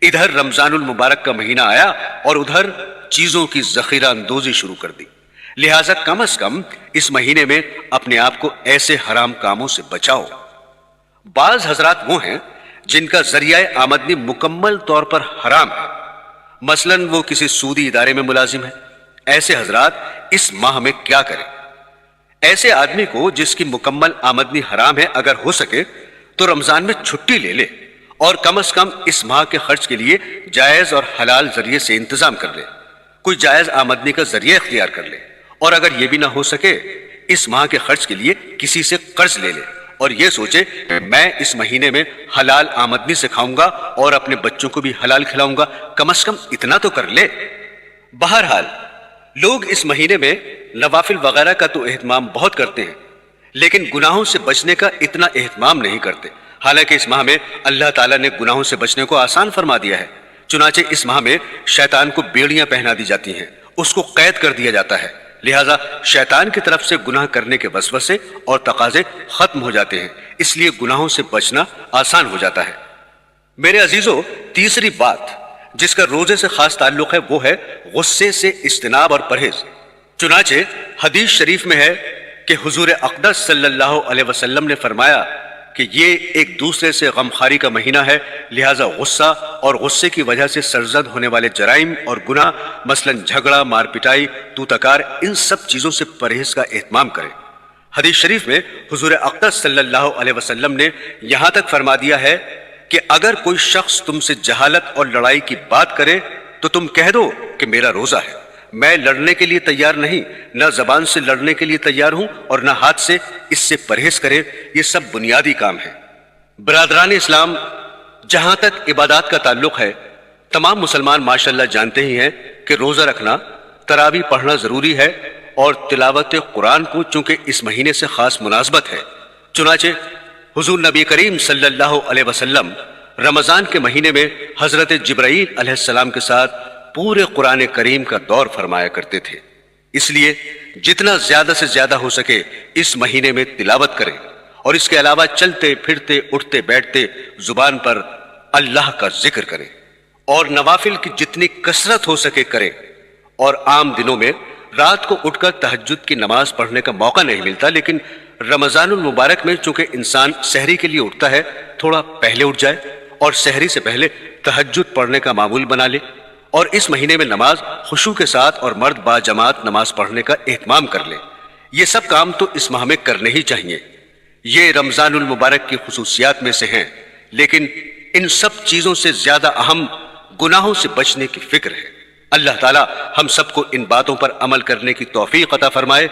ادھر رمضان المبارک کا مہینہ آیا اور ادھر چیزوں کی ذخیرہ اندوزی شروع کر دی، لہٰذا کم از کم اس مہینے میں اپنے آپ کو ایسے حرام کاموں سے بچاؤ۔ بعض حضرات وہ ہیں جن کا ذریعہ آمدنی مکمل طور پر حرام ہے، مثلا وہ کسی سودی ادارے میں ملازم ہے۔ ایسے حضرات اس ماہ میں کیا کریں؟ ایسے آدمی کو جس کی مکمل آمدنی حرام ہے اگر ہو سکے تو رمضان میں چھٹی لے لے اور کم از کم اس ماہ کے خرچ کے لیے جائز اور حلال ذریعے سے انتظام کر لے، کوئی جائز آمدنی کا ذریعہ اختیار کر لے، اور اگر یہ بھی نہ ہو سکے اس ماہ کے خرچ کے لیے کسی سے قرض لے لے اور یہ سوچے کہ میں اس مہینے میں حلال آمدنی سے کھاؤں گا اور اپنے بچوں کو بھی حلال کھلاؤں گا، کم از کم اتنا تو کر لے۔ بہرحال لوگ اس مہینے میں نوافل وغیرہ کا تو اہتمام بہت کرتے ہیں لیکن گناہوں سے بچنے کا اتنا اہتمام نہیں کرتے، حالانکہ اس ماہ میں اللہ تعالیٰ نے گناہوں سے بچنے کو آسان فرما دیا ہے۔ چنانچہ اس ماہ میں شیطان کو بیڑیاں پہنا دی جاتی ہیں، اس کو قید کر دیا جاتا ہے، لہٰذا شیطان کی طرف سے گناہ کرنے کے وسوسے اور تقاضے ختم ہو جاتے ہیں، اس لیے گناہوں سے بچنا آسان ہو جاتا ہے۔ میرے عزیزو، تیسری بات جس کا روزے سے خاص تعلق ہے وہ ہے غصے سے اجتناب اور پرہیز۔ چنانچہ حدیث شریف میں ہے کہ حضور اقدس صلی اللہ علیہ وسلم نے فرمایا کہ یہ ایک دوسرے سے غمخواری کا مہینہ ہے، لہٰذا غصہ اور غصے کی وجہ سے سرزد ہونے والے جرائم اور گناہ مثلا جھگڑا، مار پٹائی، تو تکار، ان سب چیزوں سے پرہیز کا اہتمام کریں۔ حدیث شریف میں حضور اقدس صلی اللہ علیہ وسلم نے یہاں تک فرما دیا ہے کہ اگر کوئی شخص تم سے جہالت اور لڑائی کی بات کرے تو تم کہہ دو کہ میرا روزہ ہے، میں لڑنے کے لیے تیار نہیں، نہ زبان سے لڑنے کے لیے تیار ہوں اور نہ ہاتھ سے، اس سے پرہیز کرے۔ یہ سب بنیادی کام ہے۔ برادران اسلام، جہاں تک عبادات کا تعلق ہے، تمام مسلمان ماشاءاللہ جانتے ہی ہیں کہ روزہ رکھنا، تراویح پڑھنا ضروری ہے اور تلاوت قرآن کو چونکہ اس مہینے سے خاص مناسبت ہے، چنانچہ حضور نبی کریم صلی اللہ علیہ وسلم رمضان کے مہینے میں حضرت جبرائیل علیہ السلام کے ساتھ پورے قرآن کریم کا دور فرمایا کرتے تھے، اس لیے جتنا زیادہ سے زیادہ ہو سکے اس مہینے میں تلاوت کریں اور اس کے علاوہ چلتے پھرتے اٹھتے بیٹھتے زبان پر اللہ کا ذکر کریں اور نوافل کی جتنی کثرت ہو سکے کریں۔ اور عام دنوں میں رات کو اٹھ کر تہجد کی نماز پڑھنے کا موقع نہیں ملتا، لیکن رمضان المبارک میں چونکہ انسان سحری کے لیے اٹھتا ہے، تھوڑا پہلے اٹھ جائے اور سحری سے پہلے تہجد پڑھنے کا معمول بنا لے اور اس مہینے میں نماز خشوع کے ساتھ اور مرد با جماعت نماز پڑھنے کا اہتمام کر لے۔ یہ سب کام تو اس ماہ میں کرنے ہی چاہیے، یہ رمضان المبارک کی خصوصیات میں سے ہیں، لیکن ان سب چیزوں سے زیادہ اہم گناہوں سے بچنے کی فکر ہے۔ اللہ تعالی ہم سب کو ان باتوں پر عمل کرنے کی توفیق عطا فرمائے۔